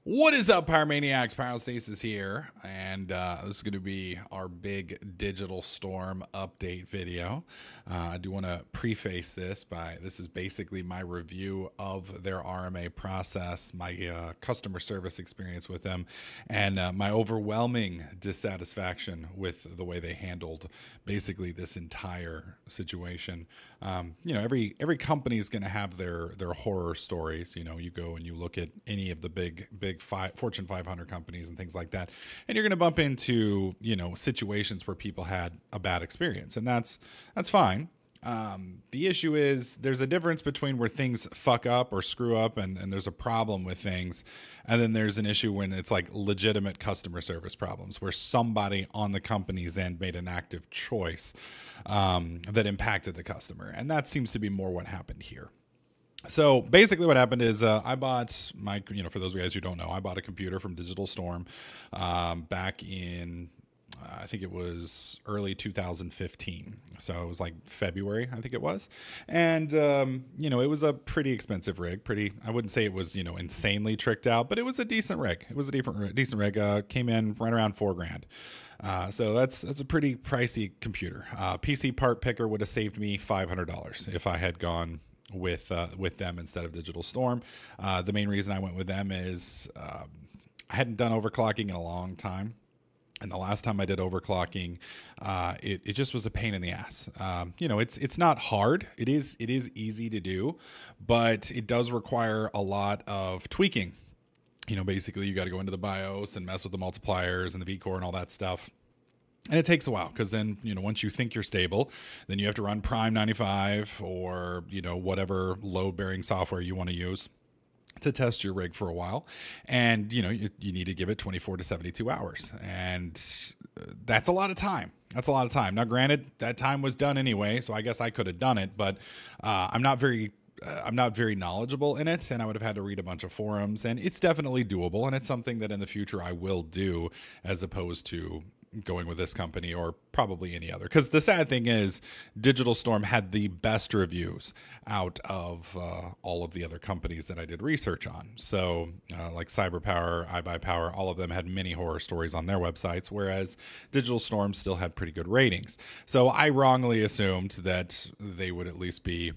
What is up, Pyromaniacs? Pyrostasis here, and this is going to be our big digital storm update video. I do want to preface this by this is basically my review of their RMA process, my customer service experience with them, and my overwhelming dissatisfaction with the way they handled basically this entire situation. Every company is going to have their horror stories. You go and you look at any of the big Fortune 500 companies and things like that, and you're going to bump into situations where people had a bad experience, and that's fine. The issue is there's a difference between where things fuck up or screw up and there's a problem with things. And then there's an issue when it's like legitimate customer service problems where somebody on the company's end made an active choice that impacted the customer. And that seems to be more what happened here. So basically what happened is I bought for those of you guys who don't know, I bought a computer from Digital Storm back in I think it was early 2015. So it was like February, I think it was. And, it was a pretty expensive rig. I wouldn't say it was, insanely tricked out, but it was a decent rig. It was a decent rig. Came in right around $4,000. So that's a pretty pricey computer. PC part picker would have saved me $500 if I had gone with them instead of Digital Storm. The main reason I went with them is I hadn't done overclocking in a long time. And the last time I did overclocking, it just was a pain in the ass. It's not hard. It is easy to do, but it does require a lot of tweaking. Basically you got to go into the BIOS and mess with the multipliers and the vCore and all that stuff. And it takes a while because then, once you think you're stable, then you have to run Prime 95 or, whatever load-bearing software you want to use to test your rig for a while. And, you need to give it 24 to 72 hours. And that's a lot of time. Now, granted, that time was done anyway, so I guess I could have done it, but I'm not very knowledgeable in it, and I would have had to read a bunch of forums, and it's definitely doable, and it's something that in the future I will do as opposed to going with this company or probably any other. Because the sad thing is Digital Storm had the best reviews out of all of the other companies that I did research on. So like CyberPower, iBuyPower, all of them had many horror stories on their websites, whereas Digital Storm still had pretty good ratings. So I wrongly assumed that they would at least be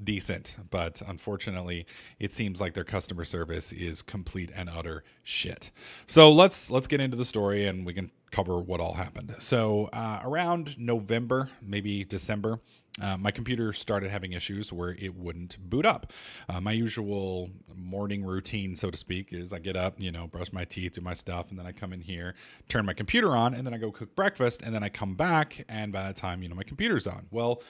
decent, but unfortunately it seems like their customer service is complete and utter shit. So let's get into the story and we can cover what all happened. So around November, maybe December, my computer started having issues where it wouldn't boot up. My usual morning routine, so to speak, is I get up, brush my teeth, do my stuff, and then I come in here, turn my computer on, and then I go cook breakfast, and then I come back, and by that time, my computer's on. Well,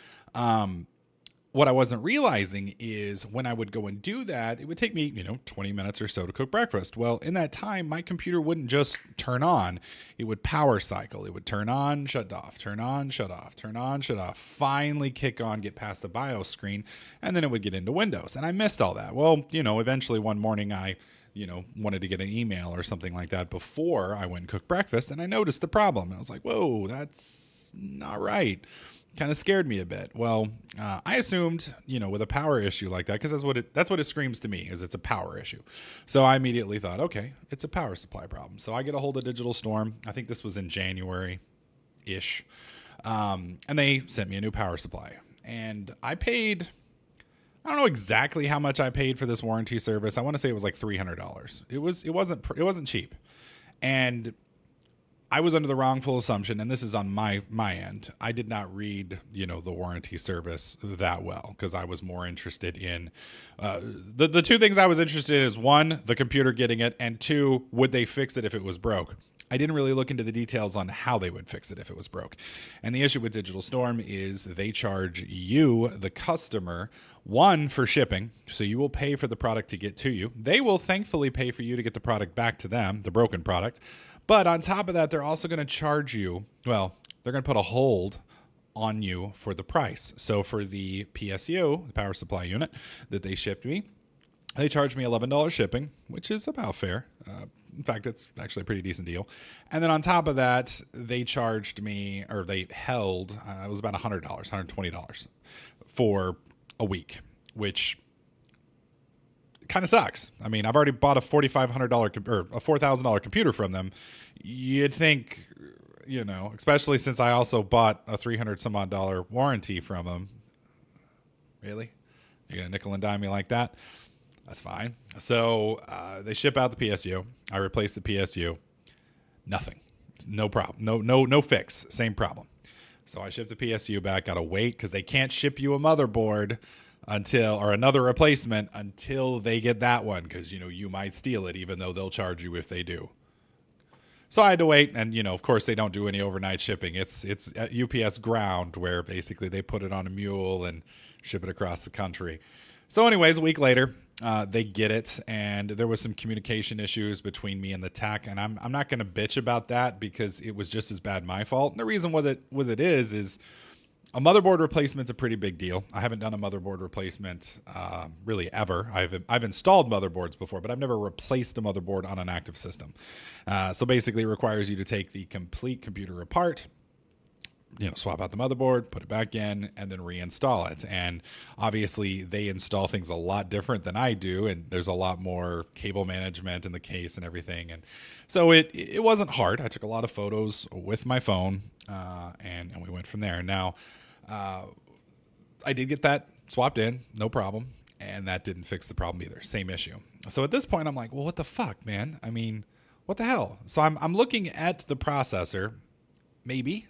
what I wasn't realizing is when I would go and do that, it would take me, 20 minutes or so to cook breakfast. Well, in that time, my computer wouldn't just turn on. It would power cycle. It would turn on, shut off, turn on, shut off, turn on, shut off, finally kick on, get past the BIOS screen, and then it would get into Windows. And I missed all that. Well, eventually one morning I wanted to get an email or something like that before I went and cooked breakfast, and I noticed the problem. And I was like, whoa, that's not right. Kind of scared me a bit. Well, I assumed, with a power issue like that, because that's what it screams to me, is it's a power issue. So I immediately thought, okay, it's a power supply problem. So I get a hold of Digital Storm. I think this was in January-ish. And they sent me a new power supply. And I paid, I don't know exactly how much I paid for this warranty service. I want to say it was like $300. It wasn't cheap. And I was under the wrongful assumption, and this is on my end. I did not read, the warranty service that well because I was more interested in the two things I was interested in is one, the computer getting it, and two, would they fix it if it was broke? I didn't really look into the details on how they would fix it if it was broke. And the issue with Digital Storm is they charge you, the customer, one, for shipping. So you will pay for the product to get to you. They will thankfully pay for you to get the product back to them, the broken product. But on top of that, they're also going to charge you, well, they're going to put a hold on you for the price. So for the PSU, the power supply unit that they shipped me, they charged me $11 shipping, which is about fair. In fact, it's actually a pretty decent deal. And then on top of that, they charged me, or they held, it was about $100, $120 for a week, which kind of sucks. I mean, I've already bought a $4,500 or a $4,000 computer from them. You'd think, you know, especially since I also bought a $300 some odd warranty from them. Really? You're gonna nickel and dime me like that? That's fine. So they ship out the PSU. I replace the PSU. Nothing. No problem. No fix. Same problem. So I ship the PSU back. Gotta wait because they can't ship you a motherboard or another replacement until they get that one, because, you know, you might steal it, even though they'll charge you if they do. So I had to wait, and, you know, of course they don't do any overnight shipping. It's at UPS ground, where basically they put it on a mule and ship it across the country. So anyways, a week later, they get it, and there was some communication issues between me and the tech, and I'm not going to bitch about that because it was just as bad my fault. And the reason with it is a motherboard replacement's a pretty big deal. I haven't done a motherboard replacement really ever. I've installed motherboards before, but I've never replaced a motherboard on an active system. So basically, it requires you to take the complete computer apart, you know, swap out the motherboard, put it back in, and then reinstall it. And obviously, they install things a lot different than I do, and there's a lot more cable management in the case and everything. And so it wasn't hard. I took a lot of photos with my phone, and we went from there. Now, I did get that swapped in, no problem, and that didn't fix the problem either. Same issue. So at this point, I'm like, well, what the fuck, man? I mean, what the hell? So I'm looking at the processor, maybe,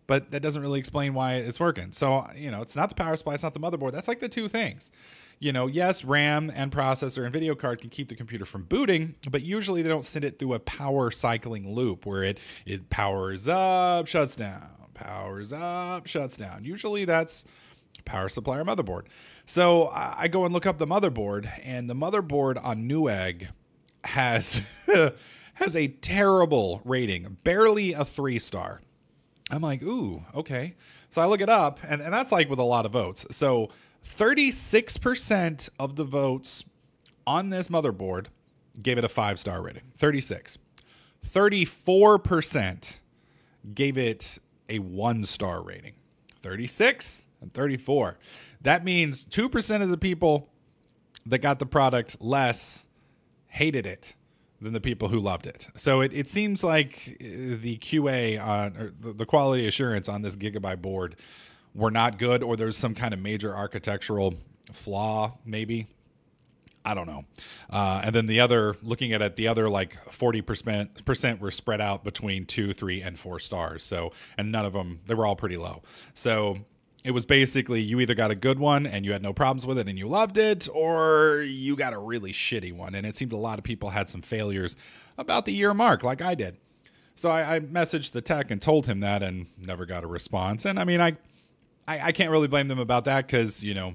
but that doesn't really explain why it's working. So, you know, it's not the power supply, it's not the motherboard. That's like the two things. You know, yes, RAM and processor and video card can keep the computer from booting, but usually they don't send it through a power cycling loop where it powers up, shuts down, powers up, shuts down. Usually that's power supply or motherboard. So I go and look up the motherboard, and the motherboard on Newegg has has a terrible rating, barely a 3-star. I'm like, ooh, okay. So I look it up, and that's like with a lot of votes. So 36% of the votes on this motherboard gave it a 5-star rating. 36. 34% gave it a 1-star rating. 36 and 34. That means 2% of the people that got the product less hated it than the people who loved it. So it seems like the QA or the quality assurance on this Gigabyte board were not good, or there's some kind of major architectural flaw, maybe. I don't know. And then looking at it, the other like 40% were spread out between 2, 3, and 4 stars. So, and none of them, they were all pretty low. So it was basically you either got a good one and you had no problems with it and you loved it, or you got a really shitty one. And it seemed a lot of people had some failures about the year mark, like I did. So I messaged the tech and told him that, and never got a response. And I mean, I can't really blame them about that, because, you know,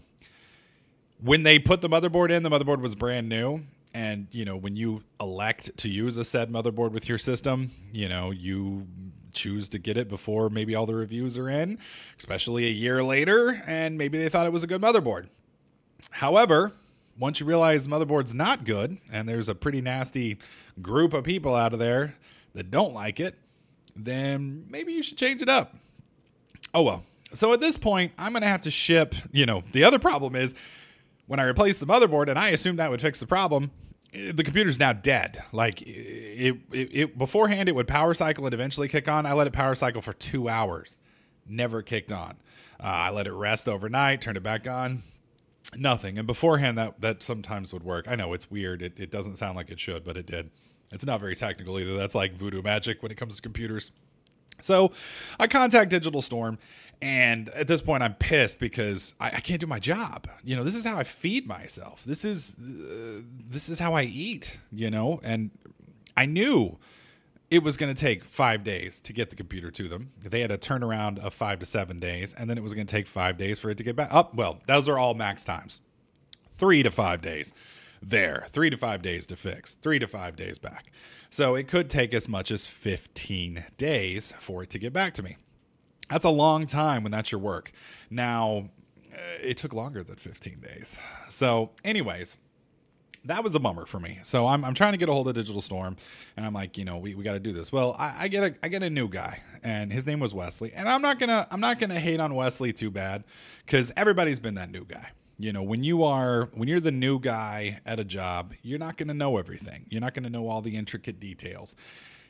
when they put the motherboard in, the motherboard was brand new. And, you know, when you elect to use a said motherboard with your system, you know, you choose to get it before maybe all the reviews are in, especially a year later, and maybe they thought it was a good motherboard. However, once you realize the motherboard's not good, and there's a pretty nasty group of people out of there that don't like it, then maybe you should change it up. Oh well. So at this point, I'm going to have to ship, you know, the other problem is when I replaced the motherboard, and I assumed that would fix the problem, the computer's now dead. Like it beforehand, it would power cycle and eventually kick on. I let it power cycle for 2 hours. Never kicked on. I let it rest overnight, turned it back on. Nothing. And beforehand, that sometimes would work. I know it's weird. It doesn't sound like it should, but it did. It's not very technical either. That's like voodoo magic when it comes to computers. So I contact Digital Storm, and at this point I'm pissed because I can't do my job. You know, this is how I feed myself. This is how I eat, you know, and I knew it was going to take 5 days to get the computer to them. They had a turnaround of 5 to 7 days, and then it was going to take 5 days for it to get back up. Well, those are all max times. 3 to 5 days there, 3 to 5 days to fix, 3 to 5 days back. So it could take as much as 15 days for it to get back to me. That's a long time when that's your work. Now, it took longer than 15 days. So anyways, that was a bummer for me. So I'm trying to get a hold of Digital Storm, and I'm like, you know, we got to do this. Well, I get a new guy, and his name was Wesley. And I'm not gonna hate on Wesley too bad, because everybody's been that new guy. You know, when you're the new guy at a job, you're not going to know everything. You're not going to know all the intricate details.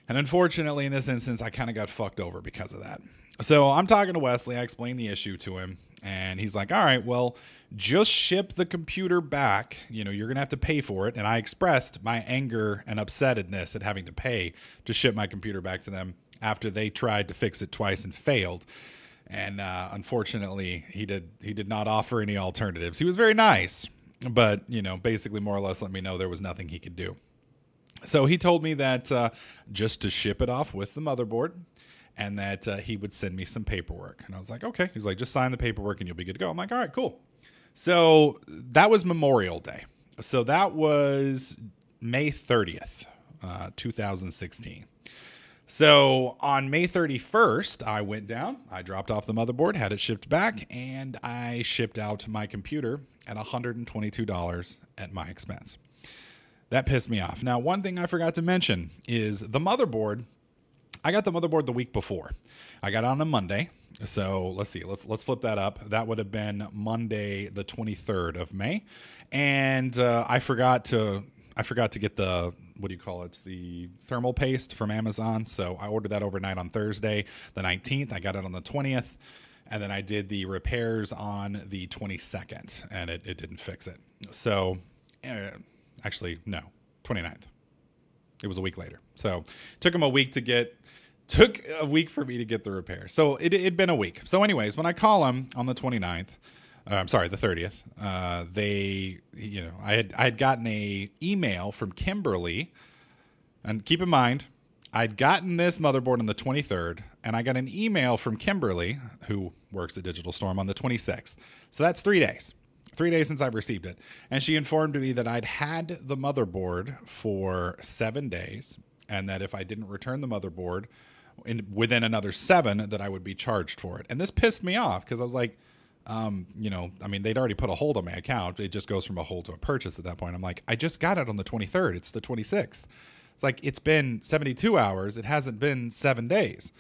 And unfortunately, in this instance, I kind of got fucked over because of that. So I'm talking to Wesley. I explained the issue to him, and he's like, all right, well, just ship the computer back. You know, you're going to have to pay for it. And I expressed my anger and upsetness at having to pay to ship my computer back to them after they tried to fix it twice and failed. And unfortunately, he did not offer any alternatives. He was very nice, but, you know, basically more or less let me know there was nothing he could do. So he told me that just to ship it off with the motherboard, and that he would send me some paperwork. And I was like, okay. He's like, just sign the paperwork and you'll be good to go. I'm like, all right, cool. So that was Memorial Day. So that was May 30th, 2016. So on May 31st, I went down, I dropped off the motherboard, had it shipped back, and I shipped out my computer at $122 at my expense. That pissed me off. Now, one thing I forgot to mention is the motherboard. I got the motherboard the week before. I got it on a Monday. So let's see. Let's flip that up. That would have been Monday, the 23rd of May. And I forgot to get the, what do you call it? The thermal paste from Amazon. So I ordered that overnight on Thursday, the 19th. I got it on the 20th. And then I did the repairs on the 22nd, and it didn't fix it. So actually, no, 29th. It was a week later. So took a week for me to get the repair. So it'd been a week. So anyways, when I call them on the 29th, I'm sorry, the 30th, I had gotten a email from Kimberly, and keep in mind, I'd gotten this motherboard on the 23rd, and I got an email from Kimberly, who works at Digital Storm, on the 26th. So that's 3 days. 3 days since I've received it. And she informed me that I'd had the motherboard for 7 days, and that if I didn't return the motherboard within another 7, that I would be charged for it. And this pissed me off because I was like, they'd already put a hold on my account. It just goes from a hold to a purchase at that point. I'm like, I just got it on the 23rd. It's the 26th. It's like, it's been 72 hours. It hasn't been 7 days.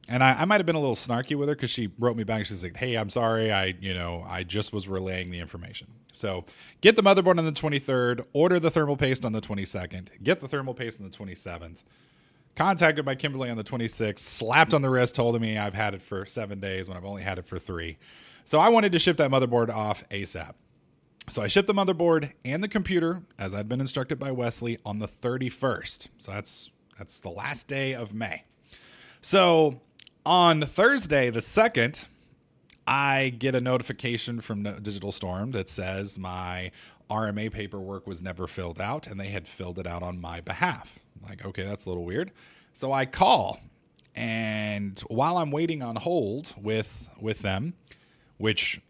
And I might have been a little snarky with her because she wrote me back. She's like, hey, I'm sorry. I just was relaying the information. So get the motherboard on the 23rd, order the thermal paste on the 22nd, get the thermal paste on the 27th, contacted by Kimberly on the 26th, slapped on the wrist, told me I've had it for 7 days when I've only had it for 3. So I wanted to ship that motherboard off ASAP. So I shipped the motherboard and the computer, as I'd been instructed by Wesley, on the 31st. So that's the last day of May. So on Thursday, the 2nd, I get a notification from Digital Storm that says my RMA paperwork was never filled out, and they had filled it out on my behalf. I'm like, okay, that's a little weird. So I call, and while I'm waiting on hold with them, which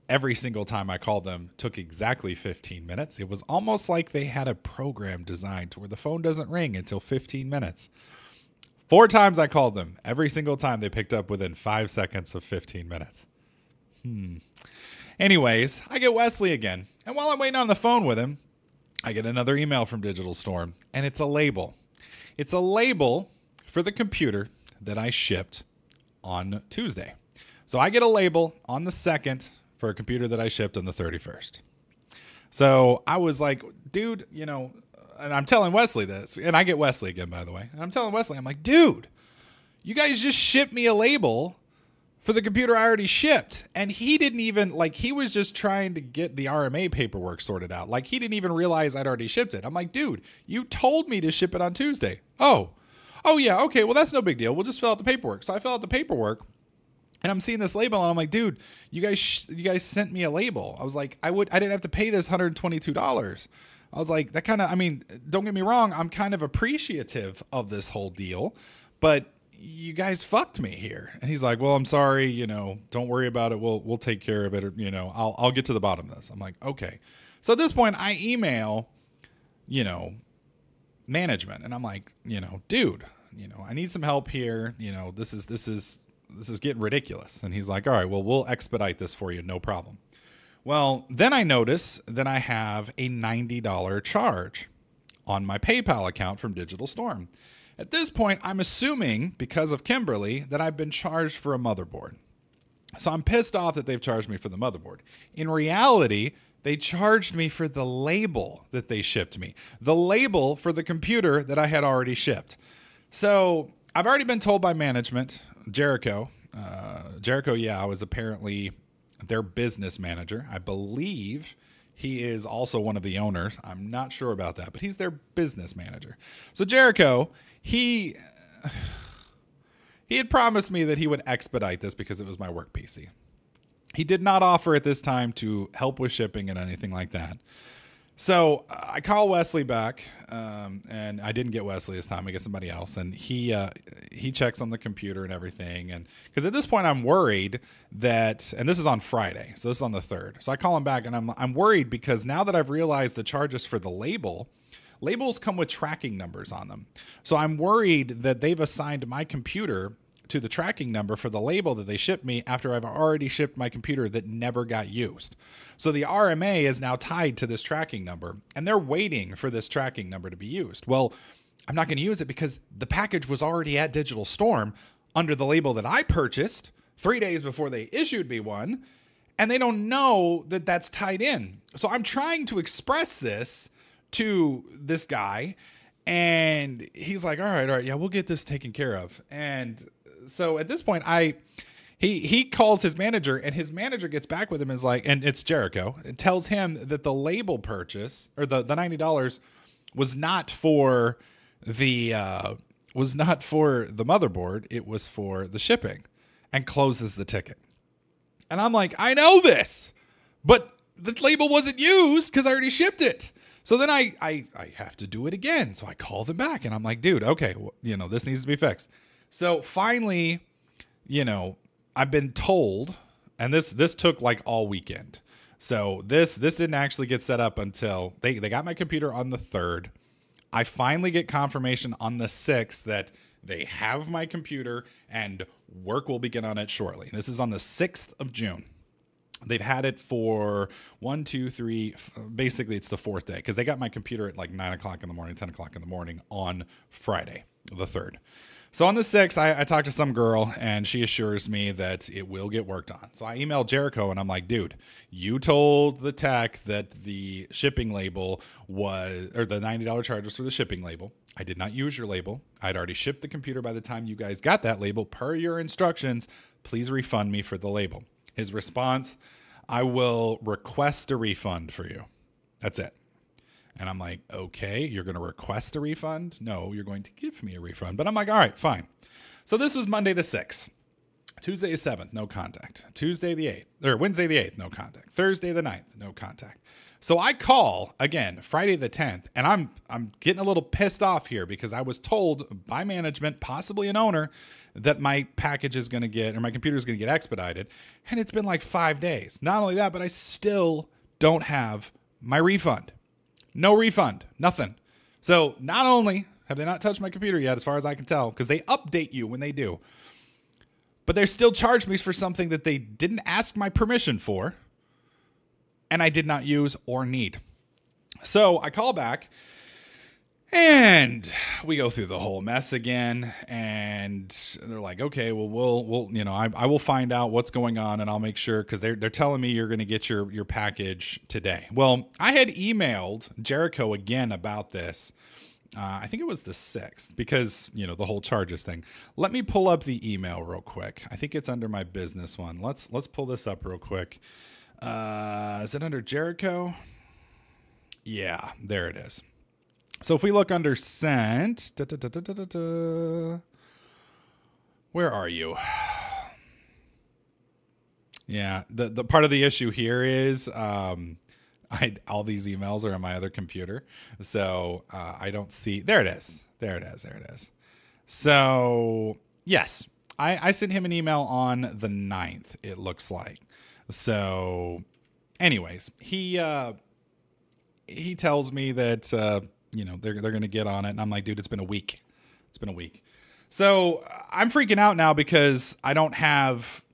every single time I called them took exactly 15 minutes. It was almost like they had a program designed to where the phone doesn't ring until 15 minutes. 4 times I called them. Every single time they picked up within 5 seconds of 15 minutes. Anyways, I get Wesley again. And while I'm waiting on the phone with him, I get another email from Digital Storm. And it's a label. It's a label for the computer that I shipped on Tuesday. So I get a label on the 2nd for a computer that I shipped on the 31st. So I was like, dude, and I'm telling Wesley this, and I get Wesley again, by the way. And I'm telling Wesley, I'm like, dude, you guys just shipped me a label for the computer I already shipped. And he didn't even, he was just trying to get the RMA paperwork sorted out. He didn't even realize I'd already shipped it. I'm like, dude, you told me to ship it on Tuesday. Oh yeah, okay, well, that's no big deal. We'll just fill out the paperwork. So I fill out the paperwork. And I'm seeing this label, and I'm like, dude, you guys sent me a label. I was like, I didn't have to pay this $122. I was like, don't get me wrong, I'm kind of appreciative of this whole deal, but you guys fucked me here. And he's like, well, I'm sorry, don't worry about it. We'll take care of it. Or, I'll get to the bottom of this. I'm like, okay. So at this point, I email, management, and I'm like, dude, I need some help here. This is getting ridiculous. And he's like, all right, well, we'll expedite this for you. No problem. Well, then I notice that I have a $90 charge on my PayPal account from Digital Storm. At this point, I'm assuming, because of Kimberly, that I've been charged for a motherboard. So I'm pissed off that they've charged me for the motherboard. In reality, They charged me for the label that they shipped me, the label for the computer that I had already shipped. So I've already been told by management, Jericho, yeah, I was apparently their business manager. I believe he is also one of the owners. I'm not sure about that, but he's their business manager. So Jericho, he had promised me that he would expedite this because it was my work PC. He did not offer at this time to help with shipping and anything like that. So I call Wesley back, and I didn't get Wesley this time. I get somebody else, and he checks on the computer and everything. And because at this point I'm worried that, and this is on Friday, so this is on the 3rd. So I call him back, and I'm worried because now that I've realized the charges for the labels come with tracking numbers on them. So I'm worried that they've assigned my computer to the tracking number for the label that they shipped me after I've already shipped my computer that never got used. So the RMA is now tied to this tracking number, and they're waiting for this tracking number to be used. Well, I'm not going to use it because the package was already at Digital Storm under the label that I purchased 3 days before they issued me one, and they don't know that that's tied in. So I'm trying to express this to this guy, and he's like, all right, yeah, we'll get this taken care of. And so at this point, he calls his manager, and his manager gets back with him and is like, and it's Jericho, and tells him that the label purchase, or the $90 was not for the motherboard, it was for the shipping, and closes the ticket. And I'm like, I know this, but the label wasn't used because I already shipped it. So then I have to do it again. So I call them back, and I'm like, dude, okay, well, this needs to be fixed. So finally, I've been told, and this took like all weekend. So this didn't actually get set up until they got my computer on the 3rd. I finally get confirmation on the 6th that they have my computer and work will begin on it shortly. This is on the 6th of June. They've had it for 1, 2, 3, basically it's the 4th day because they got my computer at like 9 o'clock in the morning, 10 o'clock in the morning on Friday, the 3rd. So on the 6th, I talked to some girl, and she assures me that it will get worked on. So I emailed Jericho, and I'm like, dude, you told the tech that the shipping label was, or the $90 charge was for the shipping label. I did not use your label. I'd already shipped the computer by the time you guys got that label. Per your instructions, please refund me for the label. His response, I will request a refund for you. That's it. And I'm like, okay, you're going to request a refund? No, you're going to give me a refund. But I'm like, all right, fine. So this was Monday the 6th. Tuesday the 7th, no contact. Tuesday the 8th, or Wednesday the 8th, no contact. Thursday the 9th, no contact. So I call again, Friday the 10th, and I'm getting a little pissed off here because I was told by management, possibly an owner, that my package is going to get, or my computer is going to get expedited. And it's been like 5 days. Not only that, but I still don't have my refund. No refund, nothing. So not only have they not touched my computer yet, as far as I can tell, because they update you when they do, but they're still charged me for something that they didn't ask my permission for, and I did not use or need. So I call back, and we go through the whole mess again, and they're like, okay, well, we'll I will find out what's going on, and I'll make sure, because they're telling me you're going to get your package today. Well, I had emailed Jericho again about this. I think it was the 6th, because, the whole charges thing. Let me pull up the email real quick. I think it's under my business one. Let's pull this up real quick. Is it under Jericho? Yeah, there it is. So if we look under sent, where are you? Yeah, the part of the issue here is all these emails are on my other computer, so I don't see. There it is. There it is. So yes, I sent him an email on the 9th. It looks like. So, anyways, he tells me that. They're going to get on it. And I'm like, dude, it's been a week. So I'm freaking out now because I don't have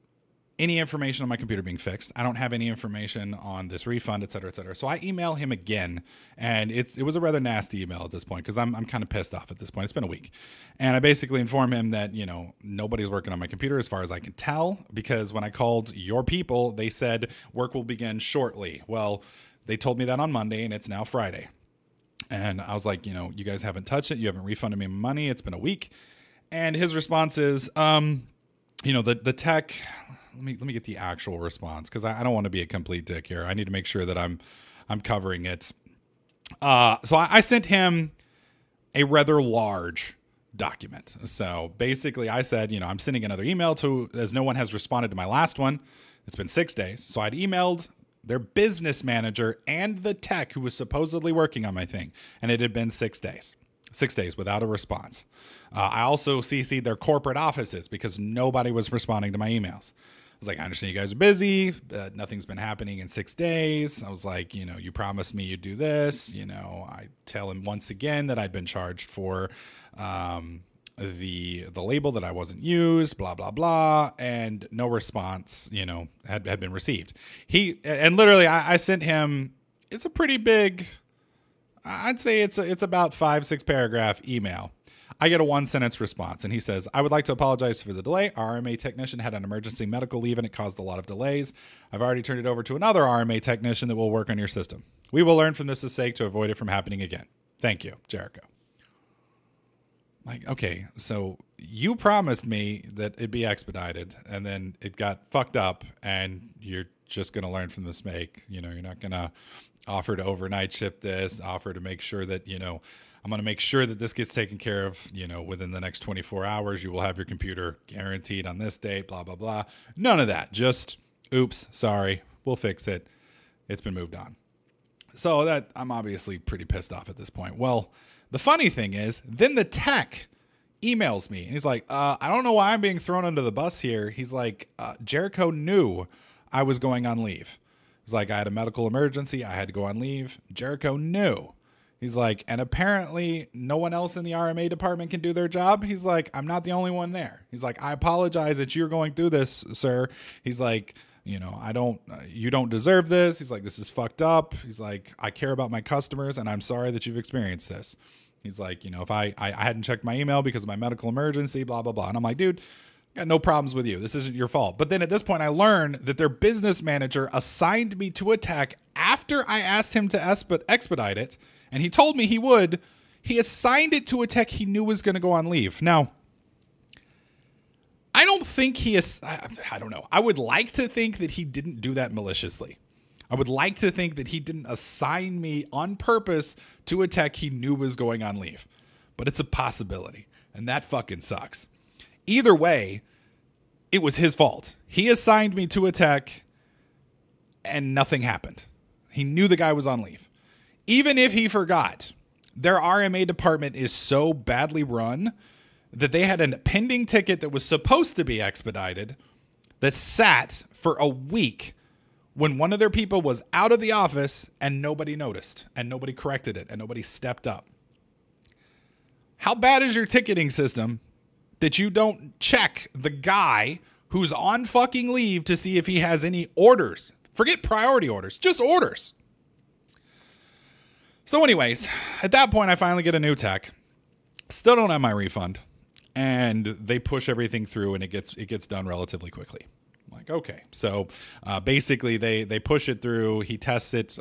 any information on my computer being fixed. I don't have any information on this refund, et cetera, et cetera. So I email him again, and it was a rather nasty email at this point because I'm kind of pissed off at this point. It's been a week. And I basically inform him that, nobody's working on my computer as far as I can tell, because when I called your people, they said work will begin shortly. Well, they told me that on Monday and it's now Friday. And I was like, you know, you guys haven't touched it. You haven't refunded me my money. It's been a week. And his response is, you know, the tech, let me get the actual response because I don't want to be a complete dick here. I need to make sure that I'm covering it. So I sent him a rather large document. So basically I said, you know, I'm sending another email as no one has responded to my last one. It's been 6 days. So I'd emailed their business manager and the tech who was supposedly working on my thing. And it had been 6 days. 6 days without a response. I also CC'd their corporate offices because nobody was responding to my emails. I was like, I understand you guys are busy. Nothing's been happening in 6 days. I was like, you know, you promised me you'd do this. You know, I tell him once again that I'd been charged for the label that I wasn't used, blah, blah, blah. And no response, you know, had been received. And literally I sent him, it's a pretty big, I'd say it's about 5-6 paragraph email. I get a 1-sentence response and he says, I would like to apologize for the delay. Our RMA technician had an emergency medical leave and it caused a lot of delays. I've already turned it over to another RMA technician that will work on your system. We will learn from this mistake to avoid it from happening again. Thank you, Jericho. Like, okay, so you promised me that it'd be expedited and then it got fucked up and you're just going to learn from the mistake. You know, you're not going to offer to overnight ship this, offer to make sure that, you know, I'm going to make sure that this gets taken care of, you know, within the next 24 hours. You will have your computer guaranteed on this date, blah, blah, blah. None of that. Just, oops, sorry, we'll fix it. It's been moved on. So that I'm obviously pretty pissed off at this point. Well, the funny thing is, then the tech emails me and he's like, I don't know why I'm being thrown under the bus here. He's like, Jericho knew I was going on leave. He's like, I had a medical emergency. I had to go on leave. Jericho knew. He's like, and apparently no one else in the RMA department can do their job. He's like, I'm not the only one there. He's like, I apologize that you're going through this, sir. He's like, you know, you don't deserve this. He's like, this is fucked up. He's like, I care about my customers and I'm sorry that you've experienced this. He's like, you know, if I hadn't checked my email because of my medical emergency, blah, blah, blah. And I'm like, dude, I got no problems with you. This isn't your fault. But then at this point, I learned that their business manager assigned me to a tech after I asked him to expedite it. And he told me he would. He assigned it to a tech he knew was going to go on leave. Now, I don't think I don't know. I would like to think that he didn't do that maliciously. I would like to think that he didn't assign me on purpose to a tech he knew was going on leave. But it's a possibility. And that fucking sucks. Either way, it was his fault. He assigned me to a tech and nothing happened. He knew the guy was on leave. Even if he forgot, their RMA department is so badly run that they had a pending ticket that was supposed to be expedited that sat for a week when one of their people was out of the office and nobody noticed and nobody corrected it and nobody stepped up. How bad is your ticketing system that you don't check the guy who's on fucking leave to see if he has any orders? Forget priority orders, just orders. So anyways, at that point, I finally get a new tech. Still don't have my refund. And they push everything through and it gets done relatively quickly. I'm like, okay. So basically, they push it through. He tests it.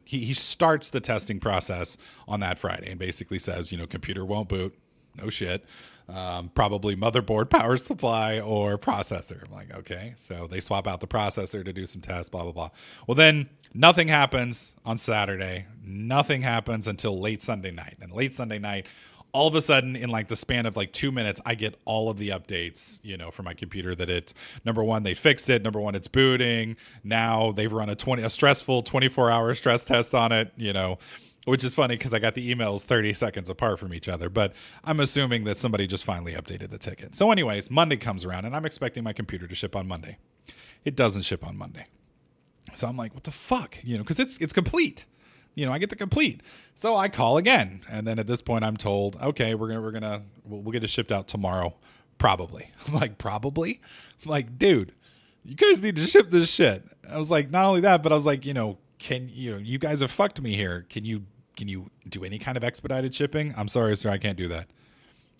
He starts the testing process on that Friday and basically says, you know, computer won't boot. No shit. Probably motherboard, power supply, or processor. I'm like, okay. So they swap out the processor to do some tests, blah, blah, blah. Well, then nothing happens on Saturday. Nothing happens until late Sunday night. And late Sunday night, all of a sudden, in like the span of like 2 minutes, I get all of the updates, you know, for my computer that it's, number one, they fixed it. Number one, it's booting. Now they've run a stressful 24-hour stress test on it, you know, which is funny because I got the emails 30 seconds apart from each other. But I'm assuming that somebody just finally updated the ticket. So anyways, Monday comes around and I'm expecting my computer to ship on Monday. It doesn't ship on Monday. So I'm like, what the fuck? You know, because it's complete. You know, I get the complete. So I call again. And then at this point I'm told, okay, we'll get it shipped out tomorrow. Probably. I'm like, probably? I'm like, dude, you guys need to ship this shit. I was like, not only that, but I was like, you know, you guys have fucked me here. Can you do any kind of expedited shipping? I'm sorry, sir, I can't do that.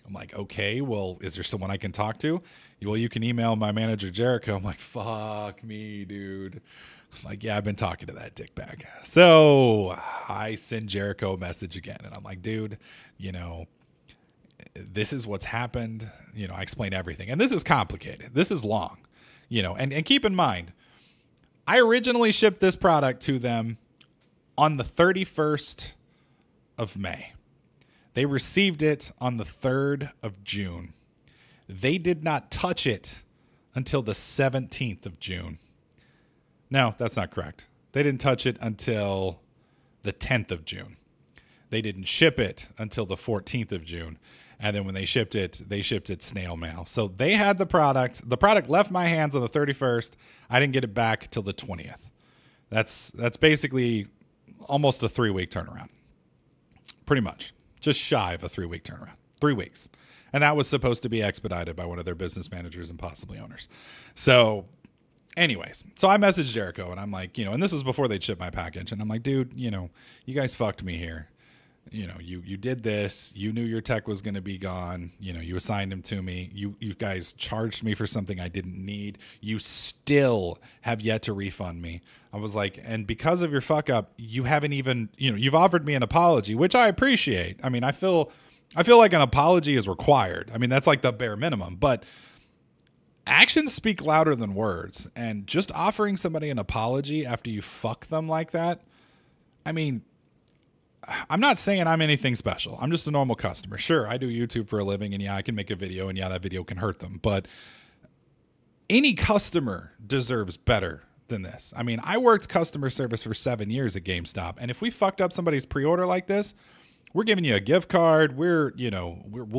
I'm like, okay, well, is there someone I can talk to? Well, you can email my manager, Jericho. I'm like, fuck me, dude. Like, yeah, I've been talking to that dickbag. So I send Jericho a message again, and I'm like, dude, you know, this is what's happened. You know, I explain everything, and this is complicated. This is long, you know, and keep in mind, I originally shipped this product to them on the 31st of May. They received it on the 3rd of June. They did not touch it until the 17th of June. No, that's not correct. They didn't touch it until the 10th of June. They didn't ship it until the 14th of June. And then when they shipped it snail mail. So they had the product. The product left my hands on the 31st. I didn't get it back till the 20th. That's basically almost a 3-week turnaround. Pretty much. Just shy of a 3-week turnaround. 3 weeks. And that was supposed to be expedited by one of their business managers and possibly owners. So anyways, so I messaged Jericho and I'm like, you know, and this was before they'd ship my package. And I'm like, dude, you know, you guys fucked me here. You know, you did this. You knew your tech was going to be gone. You know, you assigned him to me. You guys charged me for something I didn't need. You still have yet to refund me. I was like, and because of your fuck up, you haven't even, you know, you've offered me an apology, which I appreciate. I mean, I feel like an apology is required. I mean, that's like the bare minimum, but actions speak louder than words. And just offering somebody an apology after you fuck them like that, I mean, I'm not saying I'm anything special. I'm just a normal customer. Sure, I do YouTube for a living, and yeah, I can make a video, and yeah, that video can hurt them. But any customer deserves better than this. I mean, I worked customer service for 7 years at GameStop, and if we fucked up somebody's pre-order like this, we're giving you a gift card. We'll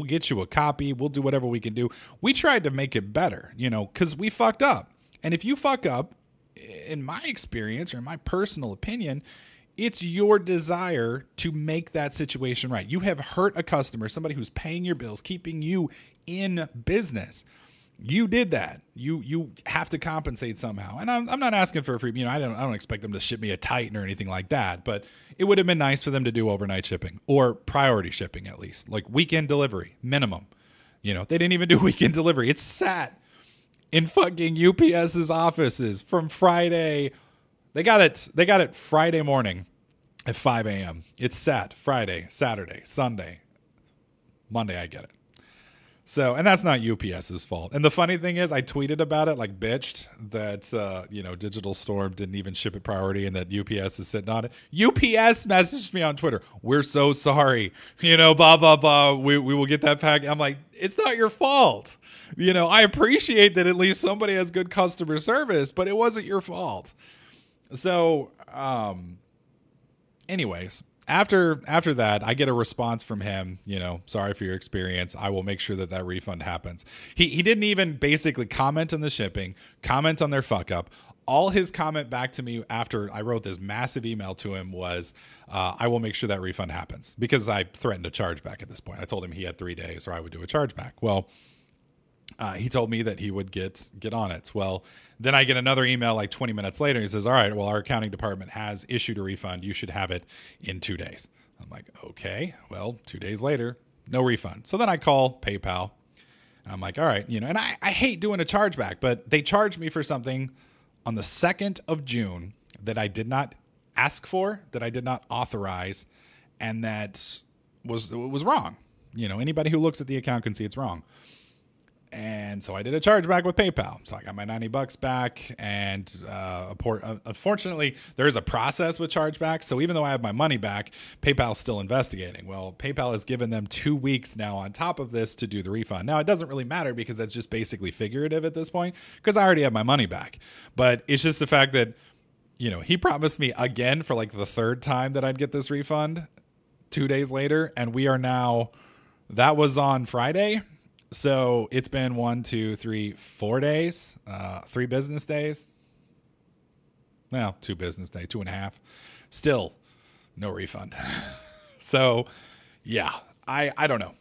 get you a copy. We'll do whatever we can do. We tried to make it better, you know, because we fucked up. And if you fuck up, in my experience or in my personal opinion, it's your desire to make that situation right. You have hurt a customer, somebody who's paying your bills, keeping you in business. You did that. You have to compensate somehow. And I'm not asking for a free, you know, I don't expect them to ship me a Titan or anything like that, but it would have been nice for them to do overnight shipping or priority shipping at least, like weekend delivery, minimum. You know, they didn't even do weekend delivery. It sat in fucking UPS's offices from Friday. They got it Friday morning at 5 a.m. It sat Friday, Saturday, Sunday, Monday. I get it. So, and that's not UPS's fault. And the funny thing is, I tweeted about it, like bitched that, Digital Storm didn't even ship it priority and that UPS is sitting on it. UPS messaged me on Twitter. We're so sorry. You know, blah, blah, blah. We will get that pack. I'm like, it's not your fault. You know, I appreciate that at least somebody has good customer service, but it wasn't your fault. So, anyways, after that, I get a response from him, you know, sorry for your experience. I will make sure that refund happens. He didn't even basically comment on the shipping, comment on their fuck up. All his comment back to me after I wrote this massive email to him was, I will make sure that refund happens, because I threatened a chargeback at this point. I told him he had 3 days or I would do a chargeback. Well, he told me that he would get on it. Well, then I get another email like 20 minutes later. He says, all right, well, our accounting department has issued a refund. You should have it in 2 days. I'm like, okay, well, 2 days later, no refund. So then I call PayPal. I'm like, all right, you know, and I hate doing a chargeback, but they charged me for something on the 2nd of June that I did not ask for, that I did not authorize, and that was wrong. You know, anybody who looks at the account can see it's wrong. And so I did a chargeback with PayPal. So I got my $90 back. And unfortunately, there is a process with chargebacks. So even though I have my money back, PayPal's still investigating. Well, PayPal has given them 2 weeks now on top of this to do the refund. Now, it doesn't really matter because that's just basically figurative at this point because I already have my money back. But it's just the fact that, you know, he promised me again for like the 3rd time that I'd get this refund 2 days later. And we are now, that was on Friday. So it's been 1, 2, 3, 4 days, 3 business days. Well, 2 business days, 2.5. Still no refund. So yeah, I don't know.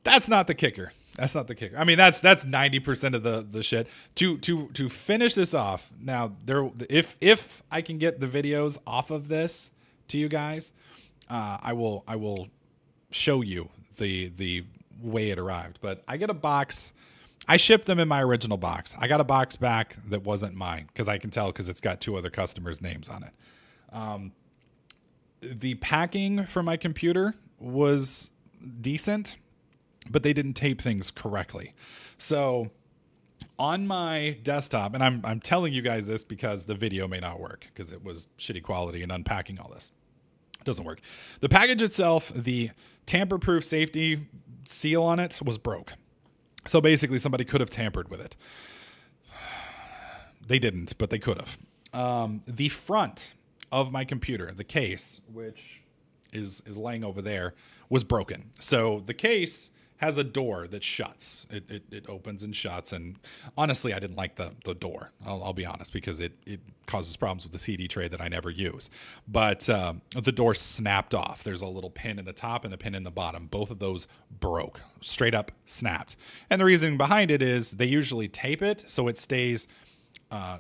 That's not the kicker. That's not the kicker. I mean, that's 90% of the shit. To finish this off. Now, if I can get the videos off of this to you guys, I will show you the way it arrived. But I get a box. I shipped them in my original box. I got a box back that wasn't mine because I can tell because it's got 2 other customers' names on it. The packing for my computer was decent, but they didn't tape things correctly. So on my desktop, and I'm telling you guys this because the video may not work because it was shitty quality and unpacking all this. It doesn't work. The package itself, the tamper-proof safety seal on it was broke. So basically somebody could have tampered with it. They didn't, but they could have. The front of my computer, the case, which is laying over there, was broken. So the case has a door that shuts. It opens and shuts. And honestly, I didn't like the door. I'll be honest, because it causes problems with the CD tray that I never use. But the door snapped off. There's a little pin in the top and a pin in the bottom. Both of those broke, straight up snapped. And the reasoning behind it is they usually tape it so it stays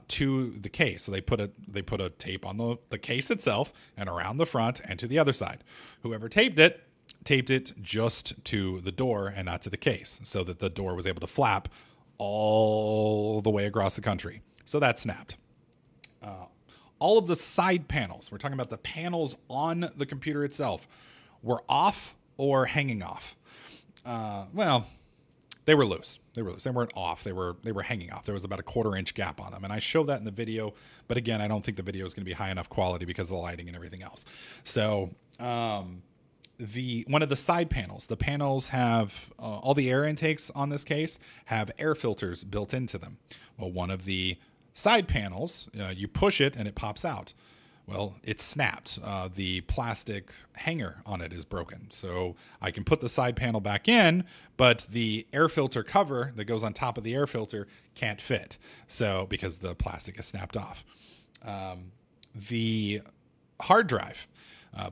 to the case. So they put a tape on the case itself and around the front and to the other side. Whoever taped it just to the door and not to the case, so that the door was able to flap all the way across the country. So that snapped. All of the side panels, we're talking about the panels on the computer itself, were off or hanging off. Well, they were loose. They weren't off. They were hanging off. There was about a 1/4 inch gap on them. And I show that in the video, but again, I don't think the video is going to be high enough quality because of the lighting and everything else. So, one of the side panels, the panels have all the air intakes on this case have air filters built into them. Well, one of the side panels, you push it and it pops out. Well, it snapped. The plastic hanger on it is broken. So I can put the side panel back in, but the air filter cover that goes on top of the air filter can't fit. So because the plastic is snapped off. The hard drive.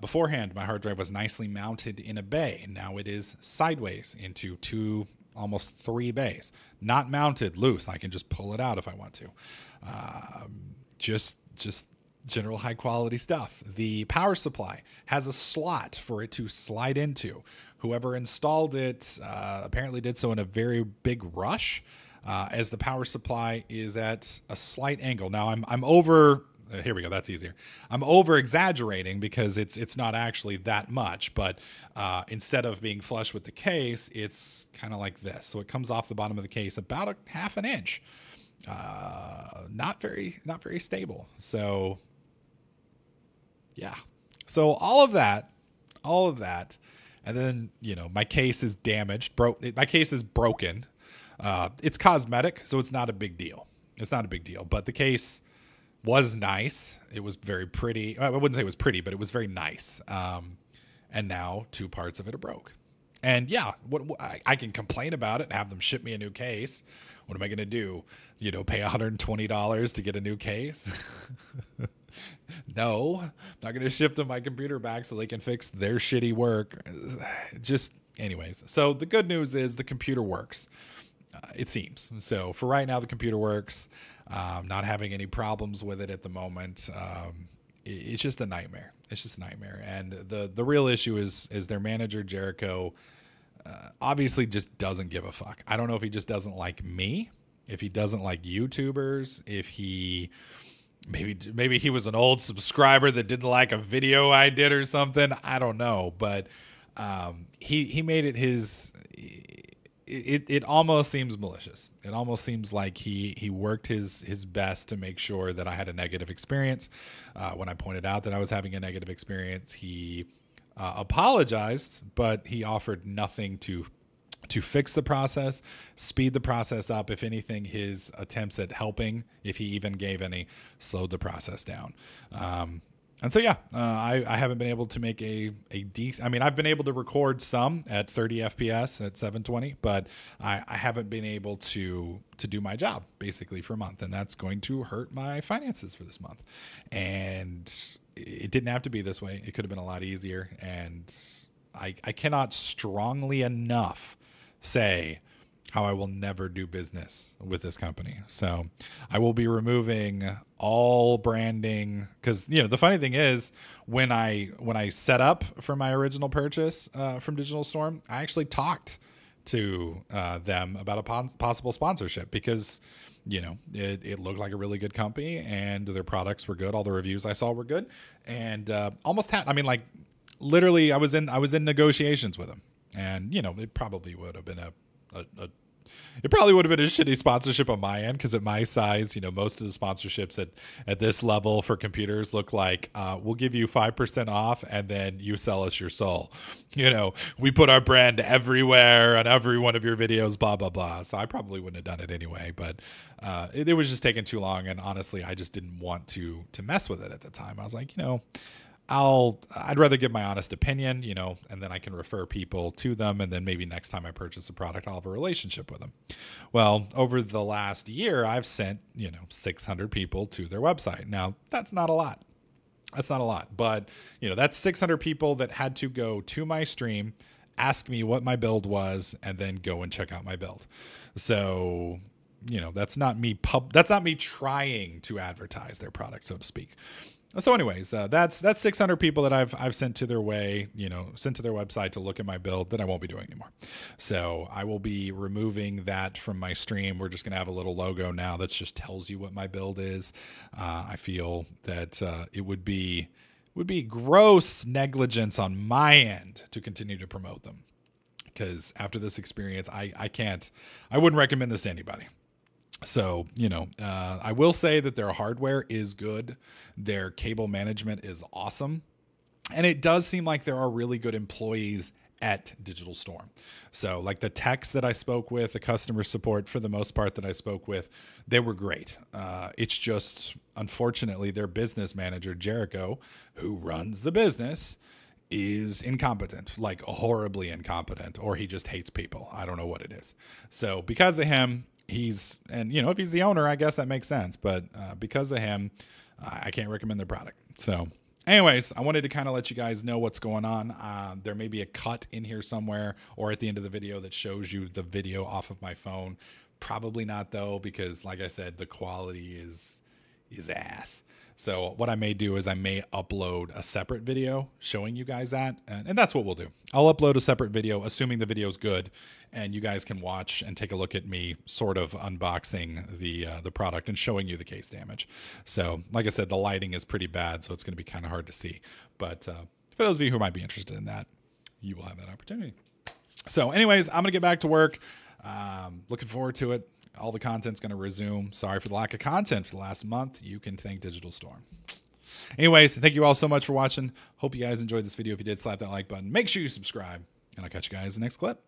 Beforehand, my hard drive was nicely mounted in a bay. Now it is sideways into 2, almost 3 bays. Not mounted loose. I can just pull it out if I want to. Just general high quality stuff. The power supply has a slot for it to slide into. Whoever installed it apparently did so in a very big rush, as the power supply is at a slight angle. Now I'm over. Here we go. That's easier. I'm over exaggerating because it's not actually that much, but instead of being flush with the case, it's kind of like this. So it comes off the bottom of the case about a 1/2 inch. Not very stable. So yeah. So all of that, and then, my case is damaged. My case is broken. It's cosmetic, so it's not a big deal. But the case was nice. It was very pretty. I wouldn't say it was pretty, but it was very nice. And now 2 parts of it are broke. And yeah, I can complain about it and have them ship me a new case. What am I going to do? Pay $120 to get a new case? No, I'm not going to ship them my computer back so they can fix their shitty work. Anyways. So the good news is the computer works. It seems. So for right now, the computer works. Not having any problems with it at the moment. It's just a nightmare. And the real issue is their manager, Jericho, obviously just doesn't give a fuck. I don't know if he just doesn't like me, if he doesn't like YouTubers, if he maybe he was an old subscriber that didn't like a video I did or something. I don't know, but he made it his. It almost seems malicious. It almost seems like he worked his best to make sure that I had a negative experience. When I pointed out that I was having a negative experience, he apologized, but he offered nothing to fix the process, speed the process up. If anything, his attempts at helping, if he even gave any, slowed the process down. And so, yeah, I haven't been able to make a decent. I mean, I've been able to record some at 30 FPS at 720, but I haven't been able to do my job basically for a month, and that's going to hurt my finances for this month. And it didn't have to be this way. It could have been a lot easier, and I cannot strongly enough say how I will never do business with this company. So I will be removing all branding, because the funny thing is when I set up for my original purchase from Digital Storm, I actually talked to them about a possible sponsorship because, you know, it looked like a really good company and their products were good. All the reviews I saw were good, and almost had. I mean, like literally, I was in negotiations with them, and you know, it probably would have been it probably would have been a shitty sponsorship on my end because at my size, you know, most of the sponsorships at this level for computers look like we'll give you 5% off and then you sell us your soul. You know, we put our brand everywhere on every one of your videos, blah, blah, blah. So I probably wouldn't have done it anyway, but it was just taking too long. And honestly, I just didn't want to mess with it at the time. I was like, you know, I'd rather give my honest opinion, you know, and then I can refer people to them. And then maybe next time I purchase a product, I'll have a relationship with them. Well, over the last year, I've sent, you know, 600 people to their website. Now, that's not a lot. That's not a lot. But, you know, that's 600 people that had to go to my stream, ask me what my build was, and then go and check out my build. So, you know, that's not me trying to advertise their product, so to speak. So anyways, that's 600 people that I've sent to their way, you know, sent to their website to look at my build that I won't be doing anymore. So I will be removing that from my stream. We're just going to have a little logo now that just tells you what my build is. I feel that it would be gross negligence on my end to continue to promote them. Because after this experience, I wouldn't recommend this to anybody. So, you know, I will say that their hardware is good. Their cable management is awesome. And it does seem like there are really good employees at Digital Storm. So like the techs that I spoke with, the customer support for the most part that I spoke with, they were great. It's just, unfortunately, their business manager, Jericho, who runs the business, is incompetent, like horribly incompetent, or he just hates people. I don't know what it is. So because of him, and you know, if he's the owner, I guess that makes sense. But because of him, I can't recommend their product. So anyways, I wanted to kind of let you guys know what's going on. There may be a cut in here somewhere or at the end of the video that shows you the video off of my phone. Probably not though, because like I said, the quality is ass. So what I may do is I may upload a separate video showing you guys that, and that's what we'll do. I'll upload a separate video, assuming the video is good, and you guys can watch and take a look at me sort of unboxing the product and showing you the case damage. So like I said, the lighting is pretty bad, so it's going to be kind of hard to see. But for those of you who might be interested in that, you will have that opportunity. So anyways, I'm going to get back to work. Looking forward to it. All the content's going to resume. Sorry for the lack of content for the last month. You can thank Digital Storm. Anyways, thank you all so much for watching. Hope you guys enjoyed this video. If you did, slap that like button. Make sure you subscribe, and I'll catch you guys in the next clip.